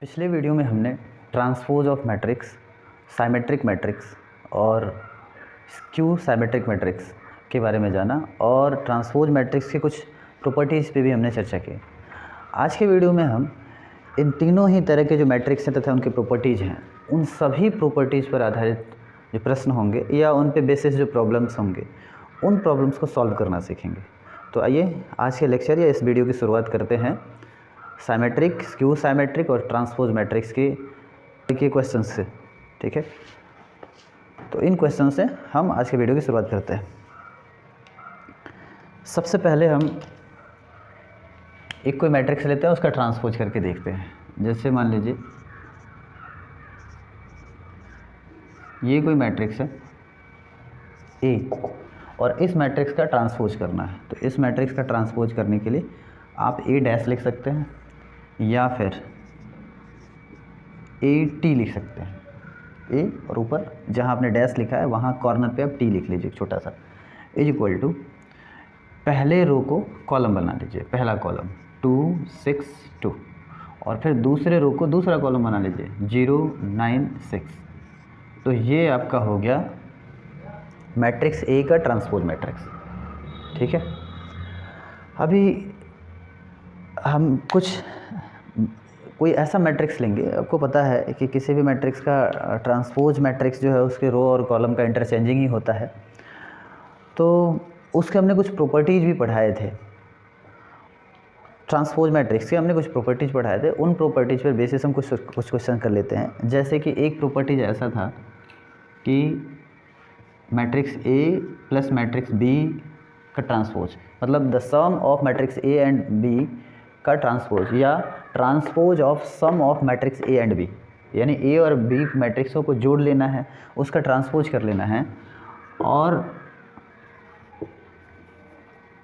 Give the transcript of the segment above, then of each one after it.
पिछले वीडियो में हमने transpose of matrix, symmetric matrix और स्क्यू साइमेट्रिक मैट्रिक्स के बारे में जाना और ट्रांसपोज मैट्रिक्स के कुछ प्रॉपर्टीज़ पे भी हमने चर्चा की। आज के वीडियो में हम इन तीनों ही तरह के जो मैट्रिक्स हैं तथा उनके प्रॉपर्टीज़ हैं, उन सभी प्रॉपर्टीज़ पर आधारित जो प्रश्न होंगे या उन पे बेसिस जो प्रॉब्लम्स होंगे, उन प्रॉब्लम्स को सॉल्व करना सीखेंगे। तो आइए आज के लेक्चर या इस वीडियो की शुरुआत करते हैं साइमेट्रिक, स्क्यू साइमेट्रिक और ट्रांसपोज मैट्रिक्स के क्वेश्चन से। ठीक है, तो इन क्वेश्चन से हम आज के वीडियो की शुरुआत करते हैं। सबसे पहले हम एक कोई मैट्रिक्स लेते हैं, उसका ट्रांसपोज करके देखते हैं। जैसे मान लीजिए ये कोई मैट्रिक्स है ए और इस मैट्रिक्स का ट्रांसपोज करना है। तो इस मैट्रिक्स का ट्रांसपोज करने के लिए आप ए डैश लिख सकते हैं या फिर ए टी लिख सकते हैं। ए और ऊपर जहाँ आपने डैश लिखा है वहाँ कॉर्नर पे आप टी लिख लीजिए छोटा सा, इज इक्वल टू पहले रो को कॉलम बना लीजिए, पहला कॉलम 2 6 2 और फिर दूसरे रो को दूसरा कॉलम बना लीजिए 0 9 6। तो ये आपका हो गया मैट्रिक्स ए का ट्रांसपोज मैट्रिक्स। ठीक है, अभी हम कोई ऐसा मैट्रिक्स लेंगे। आपको पता है कि किसी भी मैट्रिक्स का ट्रांसपोज मैट्रिक्स जो है उसके रो और कॉलम का इंटरचेंजिंग ही होता है। तो उसके हमने कुछ प्रॉपर्टीज़ भी पढ़ाए थे, ट्रांसपोज मैट्रिक्स के हमने कुछ प्रॉपर्टीज़ पढ़ाए थे। उन प्रॉपर्टीज़ पर बेसिस हम कुछ क्वेश्चन कर लेते हैं। जैसे कि एक प्रॉपर्टीज ऐसा था कि matrix A plus matrix B का ट्रांसपोज, मतलब the sum of matrix A and B का ट्रांसपोज या transpose of sum of matrix A and B, यानी ए और बी मैट्रिक्सों को जोड़ लेना है, उसका ट्रांसपोज कर लेना है और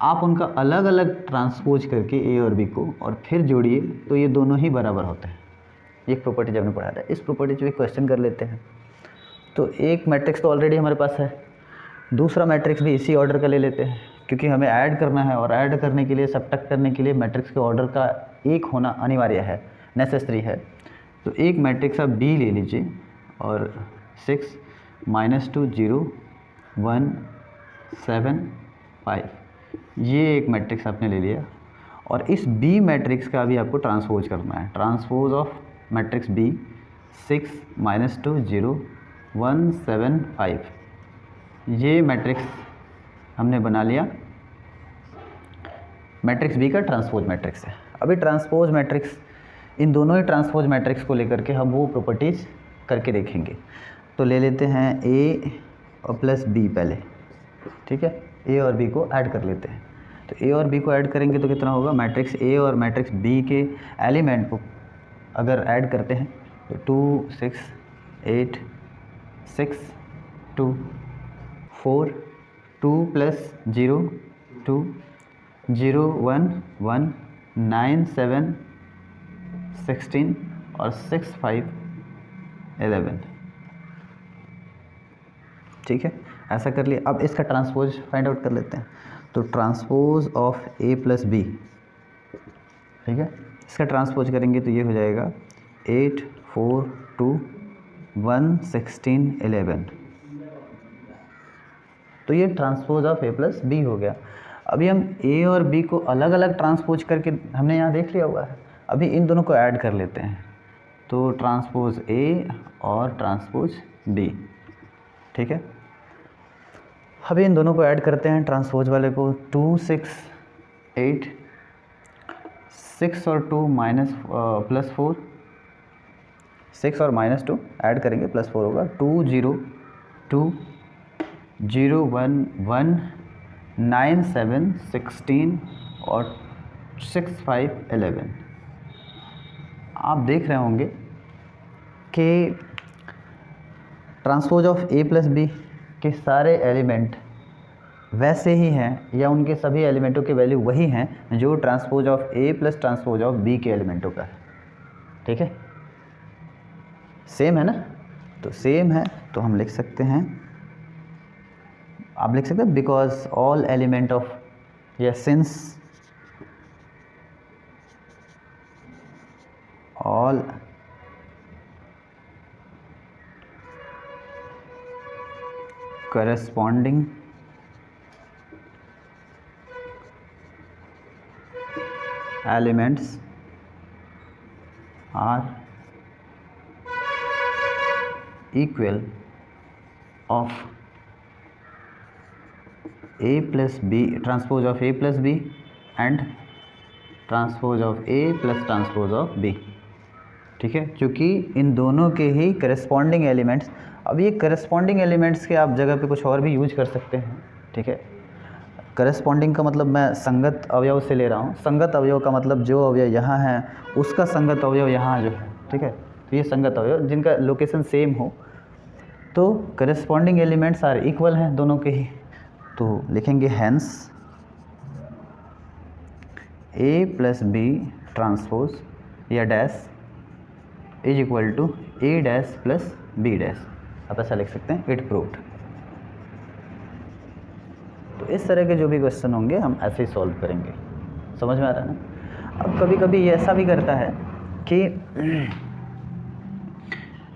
आप उनका अलग अलग ट्रांसपोज करके ए और बी को और फिर जोड़िए तो ये दोनों ही बराबर होते हैं। एक प्रॉपर्टी जब हमने पढ़ा था, इस प्रॉपर्टी पे क्वेश्चन कर लेते हैं। तो एक मैट्रिक्स तो ऑलरेडी हमारे पास है, दूसरा मैट्रिक्स भी इसी ऑर्डर का ले लेते हैं क्योंकि हमें ऐड करना है और ऐड करने के लिए, सब्ट्रैक्ट करने के लिए मैट्रिक्स के ऑर्डर का एक होना अनिवार्य है, नेसेसरी है। तो एक मैट्रिक्स आप बी ले लीजिए और 6 -2 0 1 7 5, ये एक मैट्रिक्स आपने ले लिया और इस बी मैट्रिक्स का भी आपको ट्रांसपोज करना है। ट्रांसपोज ऑफ मैट्रिक्स बी 6 -2 0 1 7 5, ये मैट्रिक्स हमने बना लिया, मैट्रिक्स बी का ट्रांसपोज मैट्रिक्स है। अभी ट्रांसपोज मैट्रिक्स, इन दोनों ही ट्रांसपोज मैट्रिक्स को लेकर के हम वो प्रॉपर्टीज़ करके देखेंगे। तो ले लेते हैं ए और प्लस बी पहले। ठीक है, ए और बी को ऐड कर लेते हैं। तो ए और बी को ऐड करेंगे तो कितना होगा, मैट्रिक्स ए और मैट्रिक्स बी के एलिमेंट को अगर ऐड करते हैं तो 2 6 8 6 2 4 2 + 0 2 0 1 1 9 7 16 और 6 5 11। ठीक है, ऐसा कर लिया। अब इसका ट्रांसपोज फाइंड आउट कर लेते हैं। तो transpose of A plus B, ठीक है, इसका ट्रांसपोज करेंगे तो ये हो जाएगा 8 4 2 1 16 11। तो ये transpose of A plus B हो गया। अभी हम ए और बी को अलग अलग ट्रांसपोज करके हमने यहाँ देख लिया हुआ है, अभी इन दोनों को ऐड कर लेते हैं। तो ट्रांसपोज ए और ट्रांसपोज बी, ठीक है, अभी इन दोनों को ऐड करते हैं। ट्रांसपोज वाले को 2 6 8 6 और 2 +4, 6 और -2 ऐड करेंगे +4 होगा 2 0 2 0 1 1 9 7 16 और 6 5 11। आप देख रहे होंगे कि transpose of A plus B के सारे एलिमेंट वैसे ही हैं या उनके सभी एलिमेंटों के वैल्यू वही हैं जो transpose of A plus transpose of B के एलिमेंटों का है। ठीक है, सेम है ना, तो सेम है तो हम लिख सकते हैं, आप लिख सकते हैं बिकॉज ऑल एलिमेंट ऑफ, या since all corresponding elements are equal of A plus B, transpose of A plus B and transpose of A plus transpose of B। ठीक है, क्योंकि इन दोनों के ही करस्पॉन्डिंग एलिमेंट्स, अब ये करस्पॉन्डिंग एलिमेंट्स के आप जगह पे कुछ और भी यूज कर सकते हैं। ठीक है, करस्पॉन्डिंग का मतलब मैं संगत अवयव से ले रहा हूँ। संगत अवयव का मतलब जो अवयव यहाँ है उसका संगत अवयव यहाँ जो है। ठीक है, तो ये संगत अवयव जिनका लोकेशन सेम हो, तो करस्पॉन्डिंग एलिमेंट्स आर इक्वल हैं दोनों के ही। तो लिखेंगे hence A plus B transpose या dash is equal to A dash plus B dash, आप ऐसा लिख सकते हैं, इट प्रूव्ड। तो इस तरह के जो भी क्वेश्चन होंगे हम ऐसे ही सॉल्व करेंगे। समझ में आ रहा है ना। अब कभी कभी ये ऐसा भी करता है कि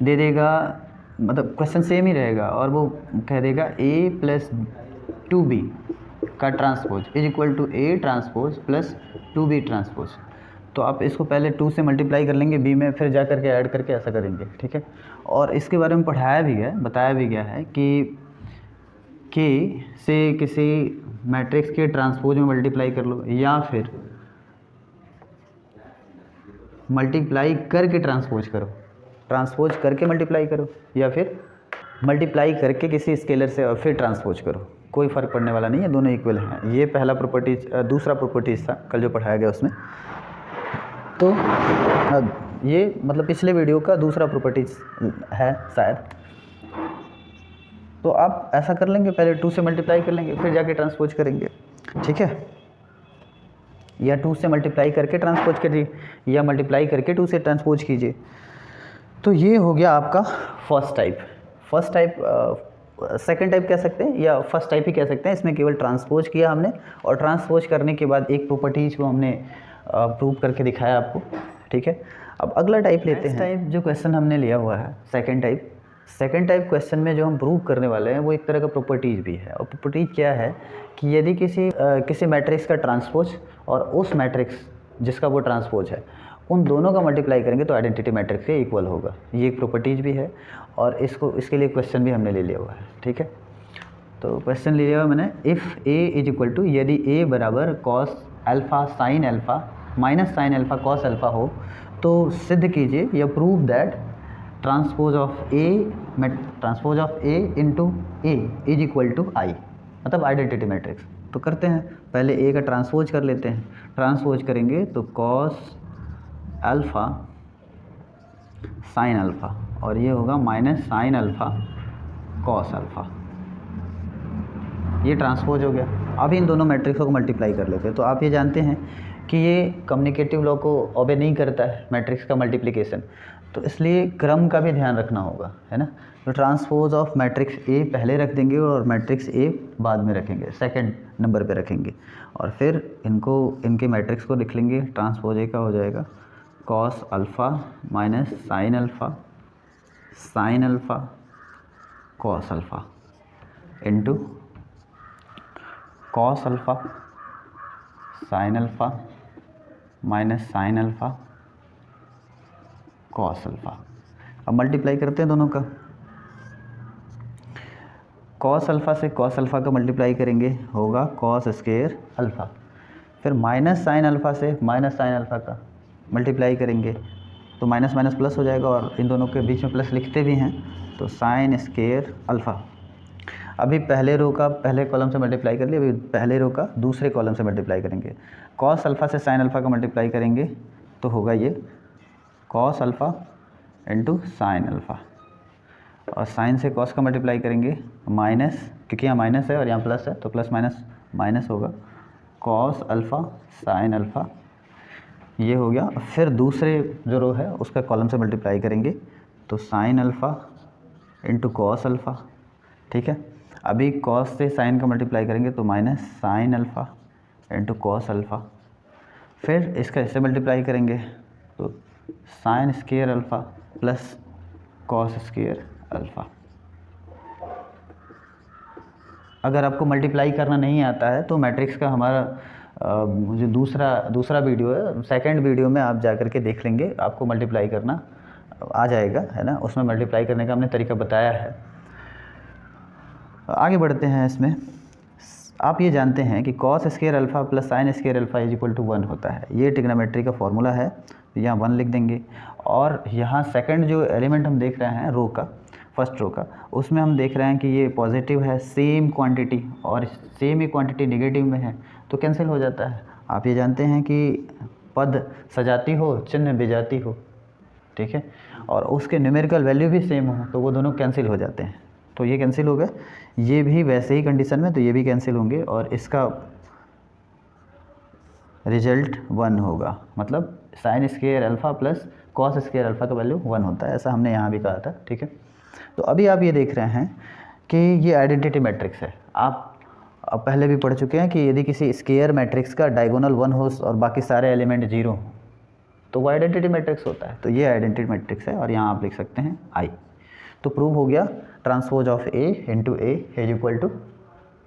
दे देगा, मतलब क्वेश्चन सेम ही रहेगा और वो कह देगा A प्लस 2B का transpose is equal to A transpose plus 2B transpose. तो आप इसको पहले 2 से मल्टीप्लाई कर लेंगे B में, फिर जा करके ऐड करके ऐसा करेंगे। ठीक है, और इसके बारे में पढ़ाया भी गया, बताया भी गया है कि K से किसी मैट्रिक्स के ट्रांसपोज में मल्टीप्लाई कर लो, या फिर मल्टीप्लाई करके ट्रांसपोज करो, ट्रांसपोज करके मल्टीप्लाई करो, या फिर मल्टीप्लाई करके किसी स्केलर से और फिर ट्रांसपोज करो, कोई फ़र्क पड़ने वाला नहीं है, दोनों इक्वल हैं। ये पहला प्रॉपर्टीज, दूसरा प्रॉपर्टीज था कल जो पढ़ाया गया उसमें। तो ये मतलब पिछले वीडियो का दूसरा प्रॉपर्टीज है शायद। तो आप ऐसा कर लेंगे, पहले 2 से मल्टीप्लाई कर लेंगे, फिर जाके ट्रांसपोज करेंगे। ठीक है, या 2 से मल्टीप्लाई करके ट्रांसपोज करिए, या मल्टीप्लाई करके 2 से ट्रांसपोज कीजिए। तो ये हो गया आपका first type. First type, second type कह सकते हैं या फर्स्ट टाइप ही कह सकते हैं। इसमें केवल ट्रांसपोज किया हमने, और ट्रांसपोज करने के बाद एक प्रॉपर्टीज को हमने प्रूव करके दिखाया आपको। ठीक है, अब अगला टाइप लेते हैं। टाइप जो क्वेश्चन हमने लिया हुआ है second type, second type question में जो हम प्रूव करने वाले हैं वो एक तरह का प्रॉपर्टीज भी है। और प्रॉपर्टीज क्या है कि यदि किसी मैट्रिक्स का ट्रांसपोज और उस मैट्रिक्स जिसका वो ट्रांसपोज है, उन दोनों का मल्टीप्लाई करेंगे तो आइडेंटिटी मैट्रिक्स के इक्वल होगा। ये एक प्रॉपर्टीज भी है, और इसके लिए क्वेश्चन भी हमने ले लिया हुआ है। ठीक है, तो क्वेश्चन ले लिया हुआ मैंने, if A is equal to, यदि A बराबर cos alpha sine alpha minus sine alpha cos alpha हो, तो सिद्ध कीजिए या prove that transpose of A into A is equal to I, मतलब आइडेंटिटी मैट्रिक्स। तो करते हैं, पहले A का ट्रांसपोज कर लेते हैं। ट्रांसपोज करेंगे तो कॉस अल्फ़ा साइन अल्फ़ा, और ये होगा minus sine alpha cos alpha. ये ट्रांसपोज हो गया। अब इन दोनों मैट्रिक्सों को मल्टीप्लाई कर लेते हैं। तो आप ये जानते हैं कि ये कम्युनिकेटिव लॉ को ओबे नहीं करता है मैट्रिक्स का मल्टीप्लिकेशन, तो इसलिए क्रम का भी ध्यान रखना होगा, है ना। तो ट्रांसपोज ऑफ मैट्रिक्स ए पहले रख देंगे और मैट्रिक्स ए बाद में रखेंगे, सेकंड नंबर पे रखेंगे, और फिर इनके मैट्रिक्स को लिख लेंगे। ट्रांसपोज ए का हो जाएगा cos alpha minus sine alpha cos alpha into cos alpha sine alpha minus sine alpha cos alpha. अब मल्टीप्लाई करते हैं दोनों का। कॉस अल्फ़ा से कॉस अल्फ़ा का मल्टीप्लाई करेंगे, होगा कॉस स्क्वायर अल्फ़ा। फिर माइनस साइन अल्फ़ा से माइनस साइन अल्फ़ा का मल्टीप्लाई करेंगे तो माइनस माइनस प्लस हो जाएगा, और इन दोनों के बीच में प्लस लिखते भी हैं, तो साइन स्क्वायर अल्फ़ा। अभी पहले रो का पहले कॉलम से मल्टीप्लाई कर लिया, अभी पहले रो का दूसरे कॉलम से मल्टीप्लाई करेंगे। कॉस अल्फ़ा से साइन अल्फ़ा का मल्टीप्लाई करेंगे तो होगा ये cos alpha into sine alpha, और साइन से कॉस का मल्टीप्लाई करेंगे माइनस, क्योंकि यहाँ माइनस है और यहाँ प्लस है तो प्लस माइनस माइनस होगा, कॉस अल्फ़ा साइन अल्फ़ा, ये हो गया। फिर दूसरे जो रो है उसका कॉलम से मल्टीप्लाई करेंगे तो sine alpha into cos alpha. ठीक है, अभी कॉस से साइन का मल्टीप्लाई करेंगे तो minus sine alpha into cos alpha. फिर इसका इससे मल्टीप्लाई करेंगे तो sign square alpha plus cos square alpha. अगर आपको मल्टीप्लाई करना नहीं आता है तो मैट्रिक्स का हमारा जो दूसरा वीडियो है, सेकंड वीडियो में आप जा कर के देख लेंगे, आपको मल्टीप्लाई करना आ जाएगा, है ना। उसमें मल्टीप्लाई करने का हमने तरीका बताया है। आगे बढ़ते हैं। इसमें आप ये जानते हैं कि cos square alpha plus sine square alpha is equal to 1 होता है। ये ट्रिग्नोमेट्री का फॉर्मूला है, तो यहाँ 1 लिख देंगे। और यहाँ सेकंड जो एलिमेंट हम देख रहे हैं रो का, फर्स्ट रो का, उसमें हम देख रहे हैं कि ये पॉजिटिव है, सेम क्वांटिटी, और सेम ही क्वांटिटी नेगेटिव में है, तो कैंसिल हो जाता है। आप ये जानते हैं कि पद सजाती हो चिन्ह बेजाती हो, ठीक है, और उसके न्यूमेरिकल वैल्यू भी सेम हो, तो वो दोनों कैंसिल हो जाते हैं। तो ये कैंसिल हो गए, ये भी वैसे ही कंडीशन में, तो ये भी कैंसिल होंगे, और इसका रिजल्ट 1 होगा। मतलब sign square alpha plus cos square alpha का वैल्यू 1 होता है, ऐसा हमने यहाँ भी कहा था, ठीक है। तो अभी आप ये देख रहे हैं कि ये आइडेंटिटी मैट्रिक्स है। आप पहले भी पढ़ चुके हैं कि यदि किसी स्क्वायर मैट्रिक्स का डायगोनल 1 हो और बाकी सारे एलिमेंट 0 हो तो वो आइडेंटिटी मैट्रिक्स होता है। तो ये आइडेंटिटी मैट्रिक्स है, और यहाँ आप लिख सकते हैं आई। तो प्रूव हो गया transpose of A into A is equal to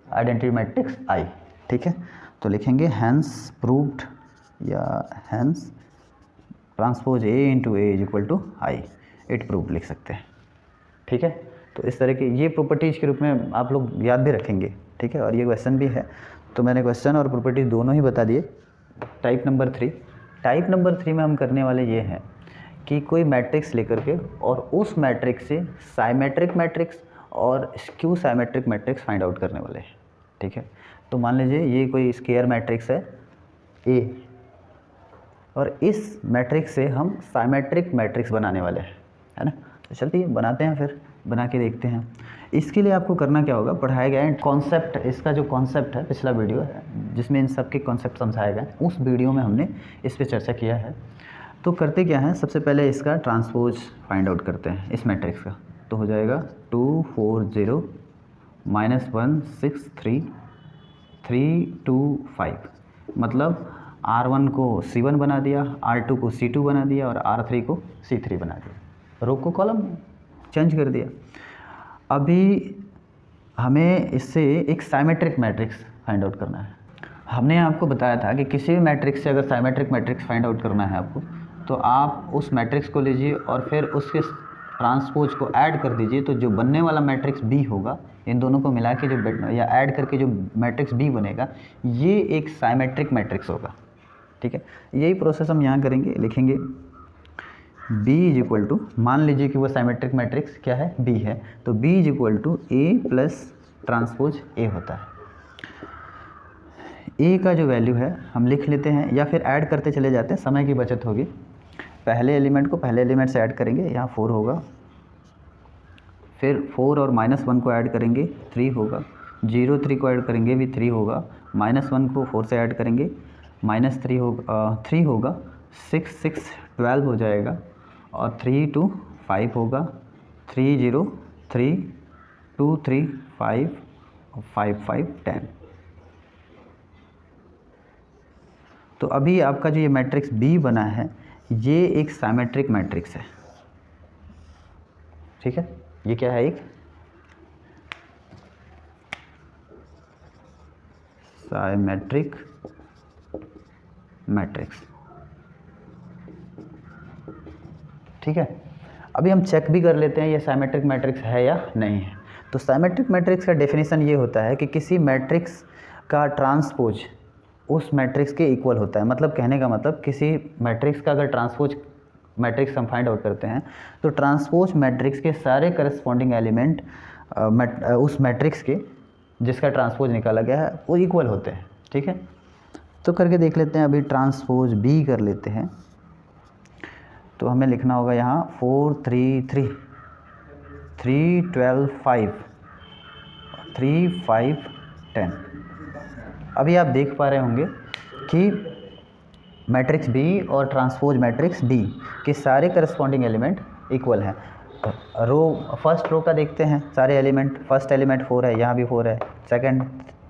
identity matrix I, ठीक है। तो लिखेंगे हैंस प्रूव्ड, या hence transpose A into A is equal to I, it prove लिख सकते हैं, ठीक है। तो इस तरह के ये प्रॉपर्टीज़ के रूप में आप लोग याद भी रखेंगे, ठीक है। और ये क्वेश्चन भी है, तो मैंने क्वेश्चन और प्रॉपर्टीज दोनों ही बता दिए। टाइप नंबर 3 में हम करने वाले ये हैं कि कोई मैट्रिक्स लेकर के और उस मैट्रिक्स से साइमेट्रिक मैट्रिक्स और skew symmetric matrix find out करने वाले हैं, ठीक है। तो मान लीजिए ये कोई स्क्वायर मैट्रिक्स है ए, और इस मैट्रिक्स से हम साइमेट्रिक मैट्रिक्स बनाने वाले हैं, है ना। तो चलते बनाते हैं, फिर बना के देखते हैं। इसके लिए आपको करना क्या होगा, पढ़ाया गया है कॉन्सेप्ट, इसका जो कॉन्सेप्ट है, पिछला वीडियो है जिसमें इन सब के कॉन्सेप्ट समझाए गए, उस वीडियो में हमने इस पर चर्चा किया है। तो करते क्या है, सबसे पहले इसका ट्रांसपोज फाइंड आउट करते हैं इस मैट्रिक्स का। तो हो जाएगा 2 4 0 -1 6 3 3 2 5, मतलब R1 को C1 बना दिया, R2 को C2 बना दिया, और R3 को C3 बना दिया, रो को कॉलम चेंज कर दिया। अभी हमें इससे एक साइमेट्रिक मैट्रिक्स फाइंड आउट करना है। हमने आपको बताया था कि किसी भी मैट्रिक्स से अगर साइमेट्रिक मैट्रिक्स फाइंड आउट करना है आपको, तो आप उस मैट्रिक्स को लीजिए और फिर उसके ट्रांसपोज को ऐड कर दीजिए, तो जो बनने वाला मैट्रिक्स बी होगा, इन दोनों को मिला के जो या ऐड करके जो मैट्रिक्स बी बनेगा, ये एक साइमेट्रिक मैट्रिक्स होगा, ठीक है। यही प्रोसेस हम यहाँ करेंगे, लिखेंगे b इज इक्वल टू, मान लीजिए कि वो साइमेट्रिक मैट्रिक्स क्या है, b है, तो b is equal to a plus transpose a होता है। a का जो वैल्यू है हम लिख लेते हैं, या फिर ऐड करते चले जाते हैं, समय की बचत होगी। पहले एलिमेंट को पहले एलिमेंट से ऐड करेंगे, यहाँ 4 होगा, फिर 4 और -1 को ऐड करेंगे, 3 होगा, 0 3 को ऐड करेंगे भी 3 होगा, -1 को 4 से ऐड करेंगे, -3 होगा, 3 होगा, 6 6 12 हो जाएगा, और 3 2 5 होगा, 3 0 3 2 3 5 5 5 10। तो अभी आपका जो ये मैट्रिक्स B बना है, ये एक साइमेट्रिक मैट्रिक्स है, ठीक है। ये क्या है, एक साइमेट्रिक मैट्रिक्स, ठीक है। अभी हम चेक भी कर लेते हैं ये साइमेट्रिक मैट्रिक्स है या नहीं है। तो साइमेट्रिक मैट्रिक्स का डेफिनेशन ये होता है कि किसी मैट्रिक्स का ट्रांसपोज उस मैट्रिक्स के इक्वल होता है। मतलब कहने का मतलब, किसी मैट्रिक्स का अगर ट्रांसपोज मैट्रिक्स हम फाइंड आउट करते हैं, तो ट्रांसपोज मैट्रिक्स के सारे करस्पॉन्डिंग एलिमेंट उस मैट्रिक्स के जिसका ट्रांसपोज निकाला गया है वो इक्वल होते हैं, ठीक है। तो करके देख लेते हैं। अभी ट्रांसपोज B कर लेते हैं, तो हमें लिखना होगा यहाँ 4 3 3 3 12 5 3 5 10। अभी आप देख पा रहे होंगे कि मैट्रिक्स B और ट्रांसपोज मैट्रिक्स D के सारे करस्पॉन्डिंग एलिमेंट इक्वल हैं। रो फर्स्ट रो का देखते हैं, सारे एलिमेंट, फर्स्ट एलिमेंट 4 है, यहाँ भी 4 है, सेकंड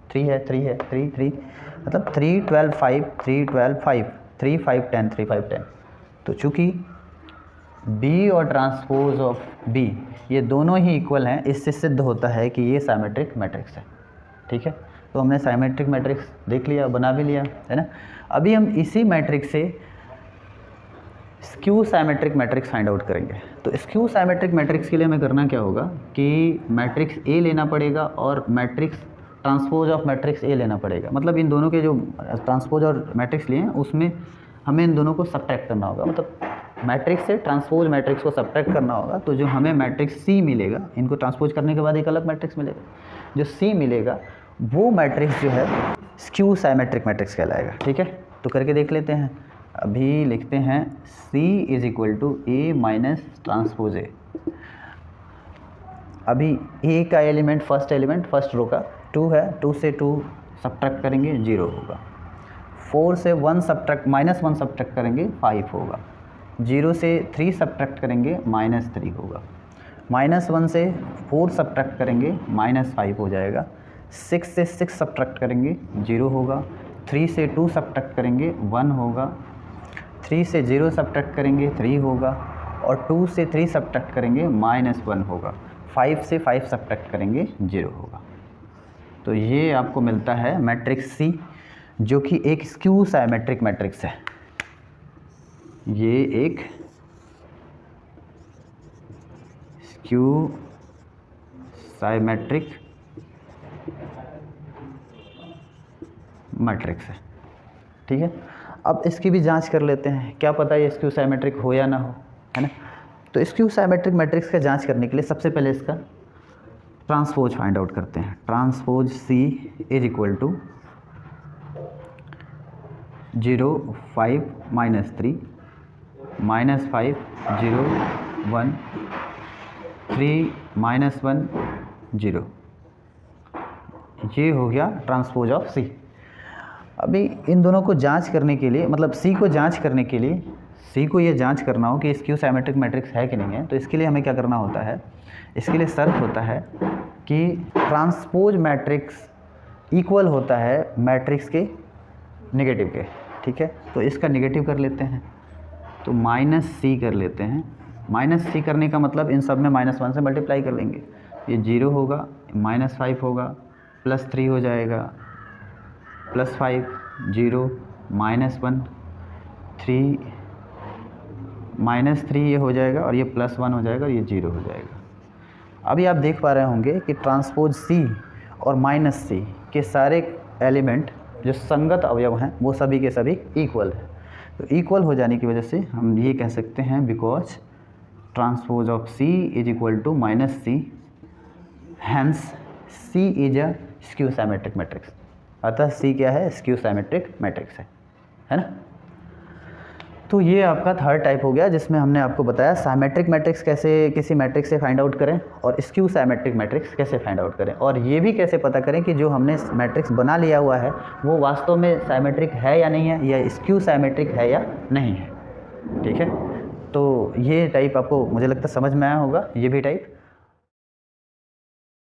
3 है 3 है 3 3, मतलब 3 12 5 3 12 5 3 5 10 3 5 10। तो चूँकि B और ट्रांसपोज ऑफ B ये दोनों ही इक्वल हैं, इससे सिद्ध होता है कि ये साइमेट्रिक मैट्रिक्स है, ठीक है। तो हमने साइमेट्रिक मैट्रिक्स देख लिया, बना भी लिया, है ना। अभी हम इसी मैट्रिक्स से skew symmetric matrix find out करेंगे। तो स्क्यू साइमेट्रिक मैट्रिक्स के लिए हमें करना क्या होगा कि मैट्रिक्स ए लेना पड़ेगा और मैट्रिक्स ट्रांसपोज ऑफ मैट्रिक्स ए लेना पड़ेगा। मतलब इन दोनों के जो ट्रांसपोज और मैट्रिक्स लिए हैं उसमें हमें इन दोनों को सब्ट्रैक्ट करना होगा। मतलब मैट्रिक्स से ट्रांसपोज मैट्रिक्स को सब्ट्रैक्ट करना होगा। तो जो हमें मैट्रिक्स सी मिलेगा, इनको ट्रांसपोज करने के बाद एक अलग मैट्रिक्स मिलेगा, जो सी मिलेगा वो मैट्रिक्स जो है स्क्यू साइमेट्रिक मैट्रिक्स कहलाएगा, ठीक है। तो करके देख लेते हैं। अभी लिखते हैं C is equal to A minus transpose A. अभी ए का एलिमेंट फर्स्ट रो का 2 है, 2 से 2 सब्ट्रैक्ट करेंगे 0 होगा। 4 से 1 सब्ट्रैक्ट -1 सब्ट्रैक्ट करेंगे 5 होगा। 0 से 3 सब्ट्रैक्ट करेंगे -3 होगा। -1 से 4 सब्ट्रैक्ट करेंगे -5 हो जाएगा। 6 से 6 सब्ट्रैक्ट करेंगे 0 होगा। 3 से 2 सब्ट्रैक्ट करेंगे 1 होगा। 3 से 0 सब्ट्रैक्ट करेंगे 3 होगा और 2 से 3 सब्ट्रैक्ट करेंगे -1 होगा। 5 से 5 सब्ट्रैक्ट करेंगे 0 होगा। तो ये आपको मिलता है मैट्रिक्स C, जो कि एक स्क्यू साइमेट्रिक मैट्रिक्स है। ये एक स्क्यू साइमेट्रिक मैट्रिक्स है, ठीक है। अब इसकी भी जांच कर लेते हैं, क्या पता ये स्क्यू साइमेट्रिक हो या ना हो, है ना। तो स्क्यू साइमेट्रिक मैट्रिक्स का जांच करने के लिए सबसे पहले इसका ट्रांसपोज फाइंड आउट करते हैं। Transpose C is equal to 0 5 -3 -5 0 1 3 -1 0। ये हो गया ट्रांसपोज ऑफ C। अभी इन दोनों को जांच करने के लिए, मतलब C को जांच करने के लिए, C को ये जांच करना हो कि स्क्यू साइमेट्रिक मैट्रिक्स है कि नहीं है, तो इसके लिए हमें क्या करना होता है, इसके लिए शर्त होता है कि ट्रांसपोज मैट्रिक्स इक्वल होता है मैट्रिक्स के नेगेटिव के, ठीक है। तो इसका नेगेटिव कर लेते हैं, तो -C कर लेते हैं। -C करने का मतलब इन सब में -1 से मल्टीप्लाई कर लेंगे। ये 0 होगा, -5 होगा, +3 हो जाएगा, +5 0 -1 3 -3 ये हो जाएगा और ये +1 हो जाएगा और ये 0 हो जाएगा। अभी आप देख पा रहे होंगे कि ट्रांसपोज C और -C के सारे एलिमेंट जो संगत अवयव हैं वो सभी के सभी इक्वल है। तो इक्वल हो जाने की वजह से हम ये कह सकते हैं because transpose of C is equal to -C, hence C is a skew symmetric matrix. अतः C क्या है, स्क्यू साइमेट्रिक मैट्रिक्स है ना। तो ये आपका थर्ड टाइप हो गया, जिसमें हमने आपको बताया साइमेट्रिक मैट्रिक्स कैसे किसी मैट्रिक्स से फाइंड आउट करें और स्क्यू साइमेट्रिक मैट्रिक्स कैसे फाइंड आउट करें, और ये भी कैसे पता करें कि जो हमने मैट्रिक्स बना लिया हुआ है वो वास्तव में साइमेट्रिक है या नहीं है, या स्क्यू साइमेट्रिक है या नहीं है, ठीक है। तो ये टाइप आपको मुझे लगता है समझ में आया होगा, ये भी टाइप।